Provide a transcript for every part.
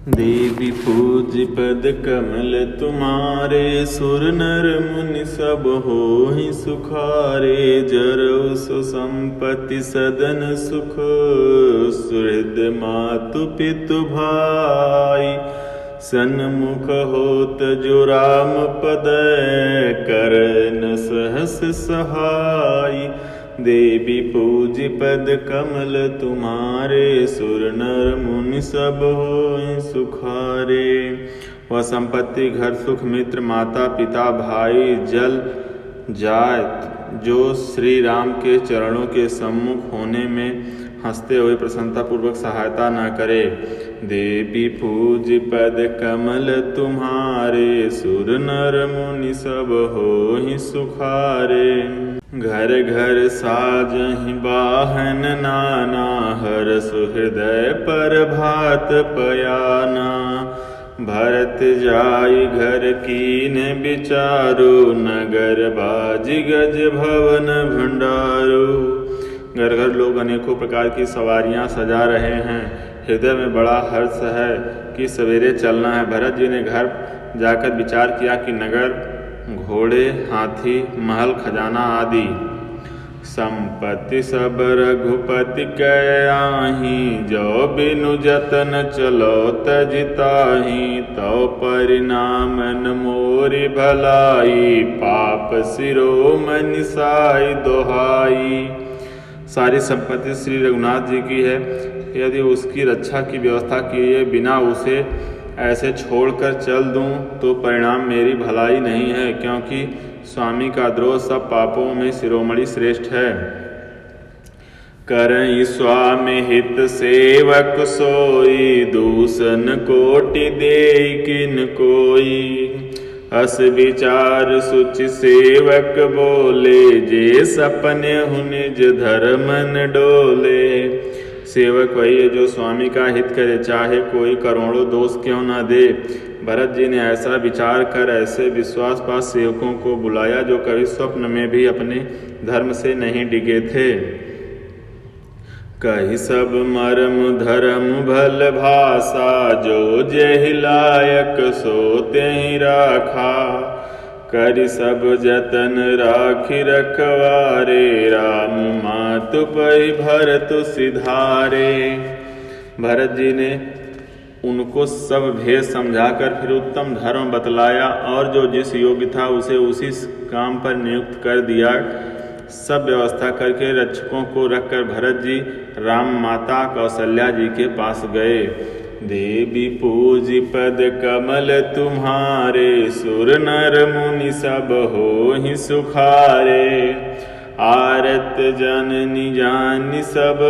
देवी पूज पद कमल तुम्हारे, सुर नर मुनि सब होहि सुखारे। जरौ सो संपत्ति सदन सुख, सुहृद मातु पितु भाई। सन्मुख होत जो राम पद, करन सहस सहाय। देवी पूज पद कमल तुम्हारे, सुर नर मुनि सब होय सुखारे। वह संपत्ति, घर, सुख, मित्र, माता पिता, भाई, जल जाय जो श्री राम के चरणों के सम्मुख होने में हंसते हुए प्रसन्नतापूर्वक सहायता न करे। देवी पूज पद कमल तुम्हारे, सुर नर मुनि सब होहि सुखारे। घर घर साजहि वाहन नाना, हरष हृदय पर भात पयाना। भरत जाय घर कीन विचारो, नगर बाजि गज भवन भंडारो। घर घर लोग अनेकों प्रकार की सवारियां सजा रहे हैं। हृदय में बड़ा हर्ष है कि सवेरे चलना है। भरत जी ने घर जाकर विचार किया कि नगर, घोड़े, हाथी, महल, खजाना आदि संपत्ति सब रघुपति कै आही। जो बिनु जतन चलो तजिताही, तो परिणाम न मोरि भलाई। पाप शिरोमणि साई दोहाई। सारी संपत्ति श्री रघुनाथ जी की है। यदि उसकी रक्षा की व्यवस्था किए बिना उसे ऐसे छोड़कर चल दूं तो परिणाम मेरी भलाई नहीं है, क्योंकि स्वामी का द्रोह सब पापों में शिरोमणि श्रेष्ठ है। करई स्वामी हित सेवक सोई, दूषण कोटि देई किन कोई। अस विचार सुचि सेवक बोले, जे सपने हु निज धर्मन डोले। सेवक वही है जो स्वामी का हित करे, चाहे कोई करोड़ों दोष क्यों न दे। भरत जी ने ऐसा विचार कर ऐसे विश्वासपात सेवकों को बुलाया जो कभी स्वप्न में भी अपने धर्म से नहीं डिगे थे। कही सब मर्म धर्म भल भाषा, जो जेहि लायक सो तेहि राखा। करि सब जतन राखि रखवारे, राम मातु पै भरत सिधारे। भरत जी ने उनको सब भेद समझाकर फिर उत्तम धर्म बतलाया और जो जिस योग्य था उसे उसी काम पर नियुक्त कर दिया। सब व्यवस्था करके रक्षकों को रखकर भरत जी राम माता कौशल्या जी के पास गए। देवी पूज पद कमल तुम्हारे, सुर नर मुनि सब होहि सुखारे। आरत जननी जानि सब,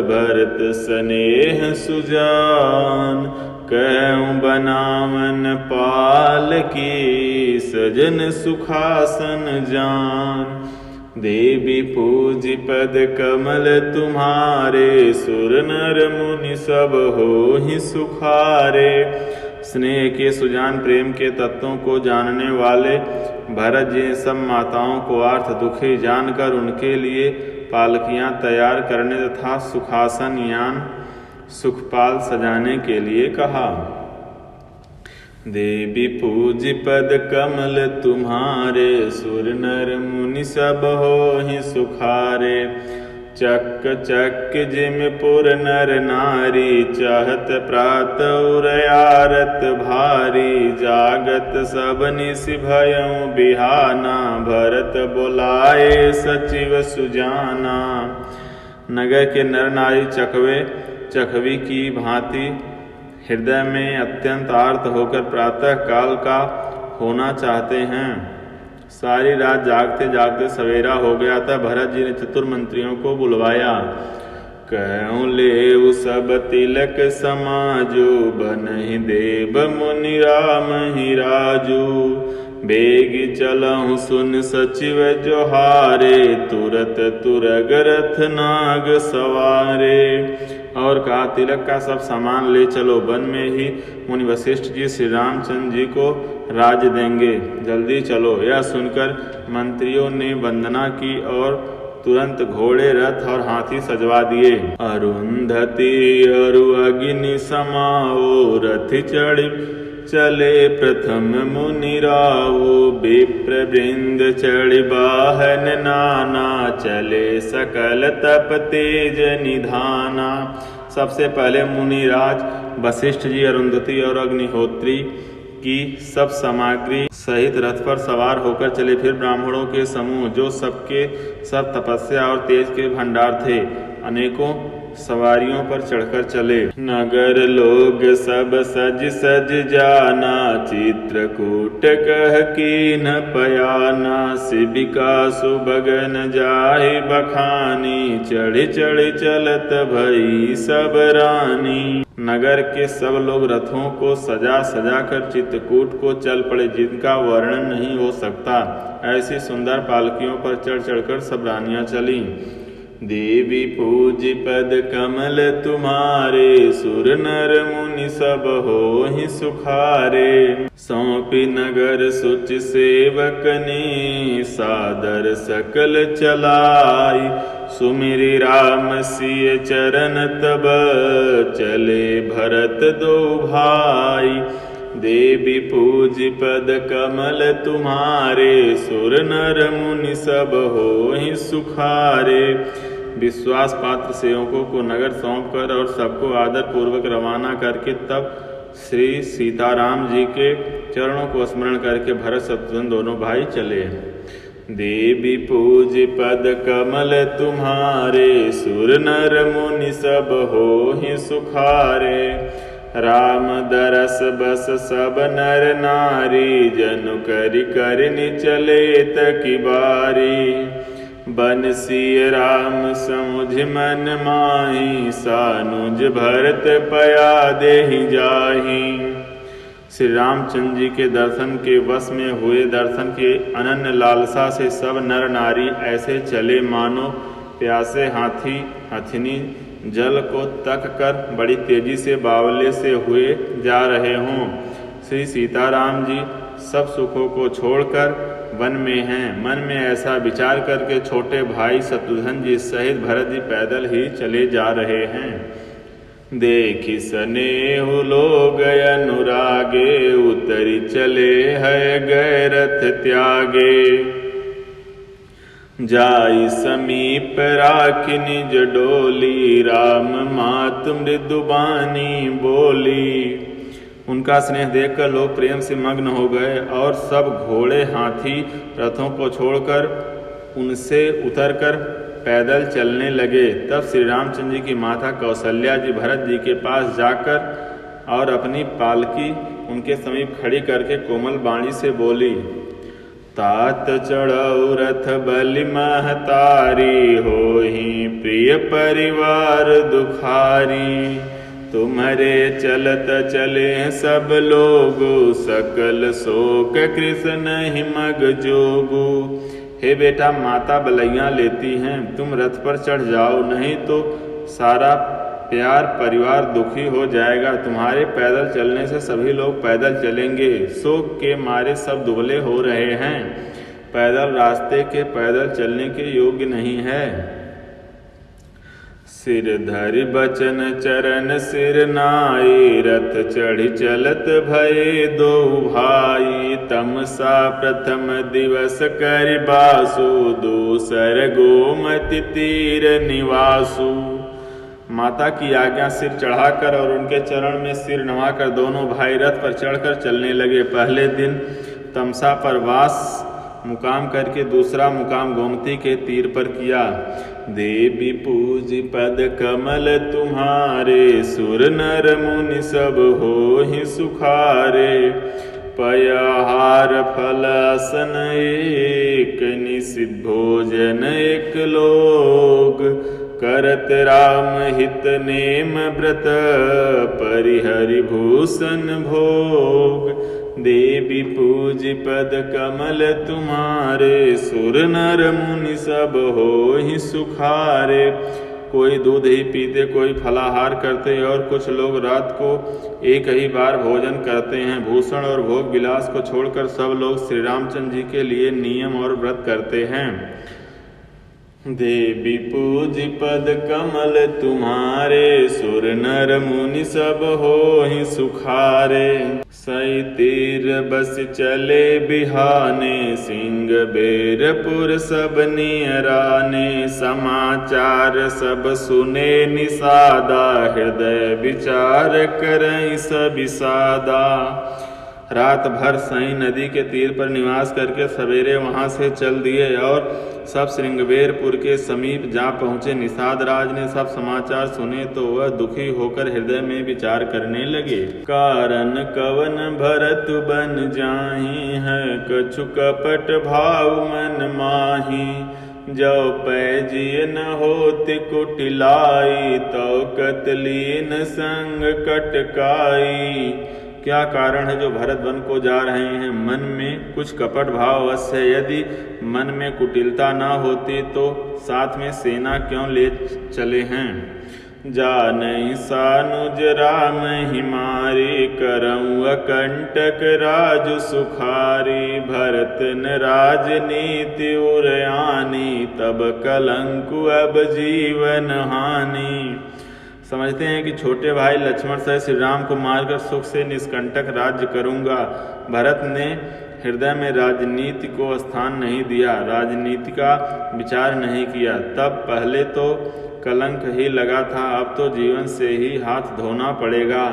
भरत स्नेह सुजान। कहूँ बनावन पाल की, सजन सुखासन जान। देवी पूज पद कमल तुम्हारे, सुर नर मुनि सब होहि सुखारे। स्नेह के सुजान, प्रेम के तत्वों को जानने वाले भरत जी सब माताओं को आर्थ दुखी जानकर उनके लिए पालकियां तैयार करने तथा सुखासन यान सुखपाल सजाने के लिए कहा। देवी पूज पद कमल तुम्हारे, सुर नर मुनि सब होहि सुखारे। चक चक जिम पुर नर नारी, चाहत प्रात उरयारत भारी। जागत सब निसि भयउ बिहाना, भरत बोलाए सचिव सुजाना। नगर के नर नारी चकवे चकवी की भांति हृदय में अत्यंत आर्त होकर प्रातः काल का होना चाहते हैं। सारी रात जागते जागते सवेरा हो गया था। भरत जी ने चतुर मंत्रियों को बुलवाया। कहूँ लेउ सब तिलक समाजो, बनहि देव मुनि राम ही राजू। बेग चलहु सुन सचिव जोहारे, तुरत तुरग रथ नाग सवारे। और कहा, तिलक का सब सामान ले चलो, वन में ही मुनि वशिष्ठ जी श्री रामचंद्र जी को राज्य देंगे, जल्दी चलो। यह सुनकर मंत्रियों ने वंदना की और तुरंत घोड़े रथ और हाथी सजवा दिए। अरुंधति अरु अग्नि समाओ रथ चढ़ चले प्रथम मुनि रावो। विप्र वृंद चढ़ वाहन नाना चले सकल तप तेज निधाना। सबसे पहले मुनिराज वशिष्ठ जी अरुंधति और अग्निहोत्री की सब सामग्री सहित रथ पर सवार होकर चले। फिर ब्राह्मणों के समूह जो सबके सब तपस्या और तेज के भंडार थे अनेकों सवारियों पर चढ़कर चले। नगर लोग सब सज सज जाना चित्रकूट कह कीन पयाना। शिविका सुबगन जाहि बखानी चढ़ चढ़ चलत भई सब रानी। नगर के सब लोग रथों को सजा सजा कर चित्रकूट को चल पड़े जिनका वर्णन नहीं हो सकता। ऐसी सुंदर पालकियों पर चढ़ चढ़कर सब रानियां चली। देवी पूज पद कमल तुम्हारे सुर नर मुनि सब होहि सुखारे। सौंपी नगर सुच सेवकनी सादर सकल चलाई। सुमिरि राम सिय चरण तब चले भरत दो भाई। देवी पूज पद कमल तुम्हारे सुर नर मुनि सब होहि सुखारे। विश्वास पात्र सेवकों को नगर सौंप कर और सबको आदर पूर्वक रवाना करके तब श्री सीताराम जी के चरणों को स्मरण करके भरत शत्रुघ्न दोनों भाई चले। देवी पूज पद कमल तुम्हारे सुर नर मुनि सब होहि सुखारे। राम दरस बस सब नर नारी जनु करि करनि चले तकी बारी। बंसी राम समुझ मन माही सानुज भरत पया देहि जाहि। श्री रामचंद्र जी के दर्शन के वश में हुए दर्शन के अनन्य लालसा से सब नर नारी ऐसे चले मानो प्यासे हाथी हथिनी जल को तक कर बड़ी तेजी से बावले से हुए जा रहे हों। श्री सीताराम जी सब सुखों को छोड़कर वन में हैं। मन में ऐसा विचार करके छोटे भाई शत्रुघ्न जी सहित भरत जी पैदल ही चले जा रहे हैं। देखि सनेहु लोग अनुरागे उतरी चले है गए रथ त्यागे। जाई समीप राखी निज डोली राम मात मृदुबानी बोली। उनका स्नेह देखकर लोग प्रेम से मग्न हो गए और सब घोड़े हाथी रथों को छोड़कर उनसे उतरकर पैदल चलने लगे। तब श्री रामचंद्र जी की माता कौशल्या जी भरत जी के पास जाकर और अपनी पालकी उनके समीप खड़ी करके कोमल वाणी से बोली। तात चढ़ऊ रथ बलि महतारी होहि प्रिय परिवार दुखारी। तुम्हारे चलत चले सब लोग सकल शोक कृष्ण हिमग जोगु। हे बेटा माता बलैया लेती हैं तुम रथ पर चढ़ जाओ नहीं तो सारा प्यार परिवार दुखी हो जाएगा। तुम्हारे पैदल चलने से सभी लोग पैदल चलेंगे। शोक के मारे सब दुबले हो रहे हैं। पैदल रास्ते के पैदल चलने के योग्य नहीं है। सिर धरि बचन चरण सिर नाई रथ चढ़ी चलत भये दो भाई। तमसा प्रथम दिवस करि बासु दूसर गोमति तीर निवासु। माता की आज्ञा सिर चढ़ाकर और उनके चरण में सिर नवाकर दोनों भाई रथ पर चढ़कर चलने लगे। पहले दिन तमसा पर वास मुकाम करके दूसरा मुकाम गोमती के तीर पर किया। देवी पूज पद कमल तुम्हारे सुर नर मुनि सब होहि सुखारे। पयहार फल आसन एक निषिद्ध भोजन एक लोग। करत राम हित नेम व्रत परिहरि भूषण भोग। देवी पूज पद कमल तुम्हारे सुर नर मुनि सब होहि सुखारे। कोई दूध ही पीते कोई फलाहार करते और कुछ लोग रात को एक ही बार भोजन करते हैं। भूषण और भोग विलास को छोड़कर सब लोग श्री रामचंद्र जी के लिए नियम और व्रत करते हैं। देवी पूज पद कमल तुम्हारे, सुर नर मुनि सब होहि सुखारे। सई तीर बस चले बिहाने, सिंह बेरपुर सब नियराने। समाचार सब सुने निषादा, हृदय विचार करई सब सादा। रात भर सई नदी के तीर पर निवास करके सवेरे वहां से चल दिए और सब श्रृंगबेरपुर के समीप जा पहुँचे। निषाद राज ने सब समाचार सुने तो वह दुखी होकर हृदय में विचार करने लगे। कारण कवन भरत बन जाहि, है कछु कपट भाव मन माही। जो पैजिय न होति कुटिलाई, तो कतलीन संग कटकाई। क्या कारण है जो भरत वन को जा रहे हैं? मन में कुछ कपट भाव अवश्य है। यदि मन में कुटिलता न होती तो साथ में सेना क्यों ले चले हैं? जानहि सानुज राम हिमारी, करऊँ अकंटक राजु सुखारी। भरत न राजनीति उरयानी, तब कलंकु अब जीवन हानि। समझते हैं कि छोटे भाई लक्ष्मण सहित श्री राम को मारकर सुख से निष्कंटक राज्य करूंगा। भरत ने हृदय में राजनीति को स्थान नहीं दिया, राजनीति का विचार नहीं किया। तब पहले तो कलंक ही लगा था, अब तो जीवन से ही हाथ धोना पड़ेगा।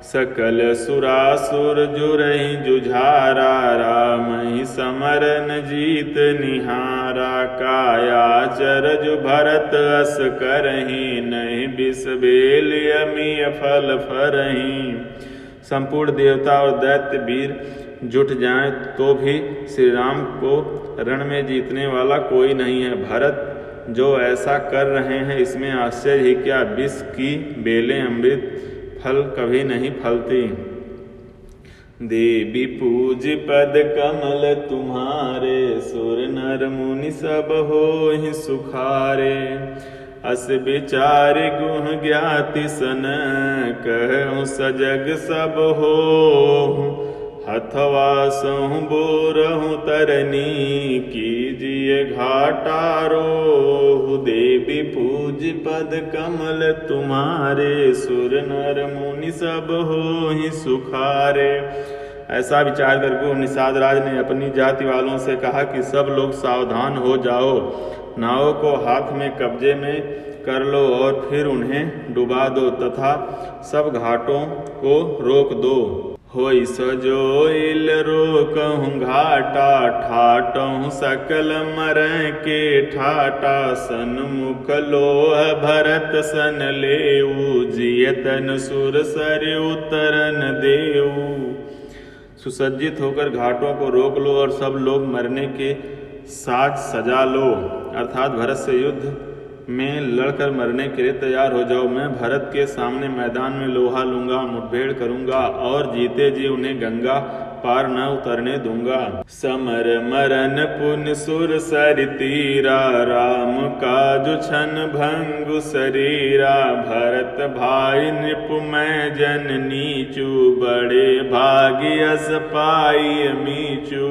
सकल सुरासुर जुरहि जुझारा, राम ही समरन जीत निहारा। काया चरजु भरत अस करहि, नहीं बिस बेल अमिय फल फरहि। संपूर्ण देवता और दैत्य वीर जुट जाएं तो भी श्री राम को रण में जीतने वाला कोई नहीं है। भरत जो ऐसा कर रहे हैं इसमें आश्चर्य ही क्या। विष की बेलें अमृत फल कभी नहीं फलती। देवी पूज पद कमल तुम्हारे, सुर नर मुनि सब होहि सुखारे। अस विचार गुह ज्ञाति सन, कहूँ सजग सब होहु। हथवा सहु बोरहु तरनी, कीजिए घाटा रोहु। देवी पूज पद कमल तुम्हारे, सुर नर मुनि सब होहि सुखारे। ऐसा विचार कर निषाद राज ने अपनी जाति वालों से कहा कि सब लोग सावधान हो जाओ, नावों को हाथ में कब्जे में कर लो और फिर उन्हें डुबा दो तथा सब घाटों को रोक दो। होई सजोइल रोकहूँ घाटा, ठाटहूँ सकल मरै के ठाटा। सन्मुख लोह भरत सन लेऊ, जियतन सुर सर उतरन देऊ। सुसज्जित होकर घाटों को रोक लो और सब लोग मरने के साज सजा लो, अर्थात भरत से युद्ध में लड़कर मरने के लिए तैयार हो जाओ। मैं भरत के सामने मैदान में लोहा लूंगा, मुठभेड़ करूंगा और जीते जी उन्हें गंगा पार न उतरने दूंगा। समर मरन पुन सुर सर तीरा, राम काजु छन भंगु शरीरा। भरत भाई नृपुमय जन नीचू, बड़े भागी अस पाई मीचू।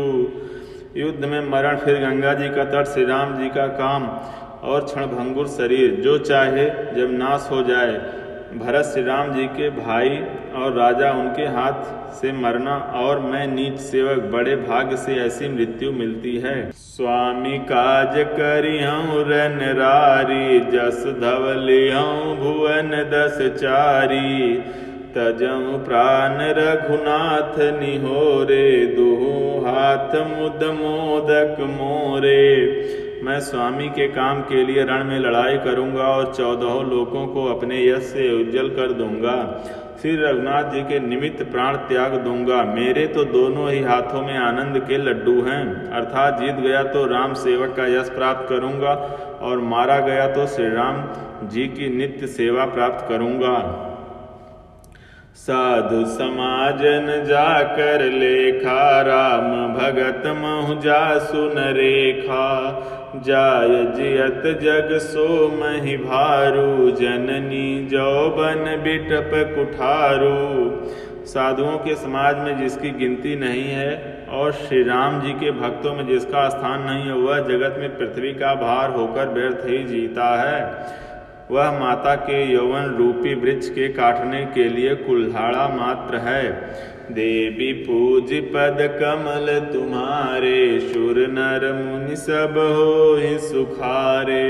युद्ध में मरण फिर गंगा जी का तट, श्री राम जी का काम और क्षणभंगुर शरीर जो चाहे जब नाश हो जाए। भरत श्री राम जी के भाई और राजा उनके हाथ से मरना और मैं नीच सेवक, बड़े भाग्य से ऐसी मृत्यु मिलती है। स्वामी काज करिहूँ रन रारी, जस धवलिहूँ भुवन दस चारी। तजऊँ प्राण रघुनाथ निहोरे, दुहु हाथ मुद मोदक मोरे। मैं स्वामी के काम के लिए रण में लड़ाई करूंगा और 14 लोकों को अपने यश से उज्जवल कर दूंगा। श्री रघुनाथ जी के निमित्त प्राण त्याग दूंगा। मेरे तो दोनों ही हाथों में आनंद के लड्डू हैं, अर्थात जीत गया तो राम सेवक का यश प्राप्त करूंगा और मारा गया तो श्री राम जी की नित्य सेवा प्राप्त करूंगा। साधु समाजन जाकर लेखा, राम भगत महु जासु न रेखा। जाय जियत जग सो महि भारू, जननी जौबन बिटप कुठारू। साधुओं के समाज में जिसकी गिनती नहीं है और श्री राम जी के भक्तों में जिसका स्थान नहीं है, वह जगत में पृथ्वी का भार होकर व्यर्थ ही जीता है। वह माता के यौवन रूपी वृक्ष के काटने के लिए कुल्हाड़ा मात्र है। देवी पूज पद कमल तुम्हारे, शुर नर मुनि सब होहि सुखारे।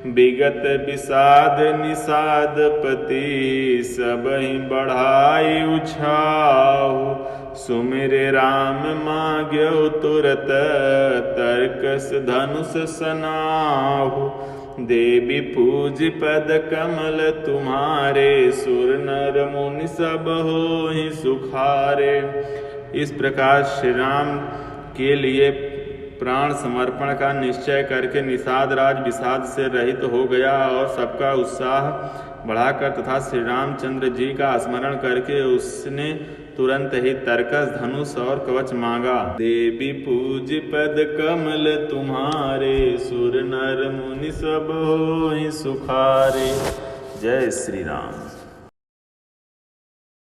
विगत विषाद निषाद पति, सब ही बढ़ाई उछाहु। सुमिरे राम माग्यो तुरत, तर्कस धनुष सनाहु। देवी पूज पद कमल तुम्हारे, सुर नर मुनि सब होहि सुखारे। इस प्रकार श्री राम के लिए प्राण समर्पण का निश्चय करके निषाद राज विषाद से रहित हो गया और सबका उत्साह बढ़ाकर तथा श्री रामचंद्र जी का स्मरण करके उसने तुरंत ही तर्कस धनुष और कवच मांगा। देवी पूज पद कमल तुम्हारे, सुर नर मुनि सब होहि सुखारे। जय श्री राम।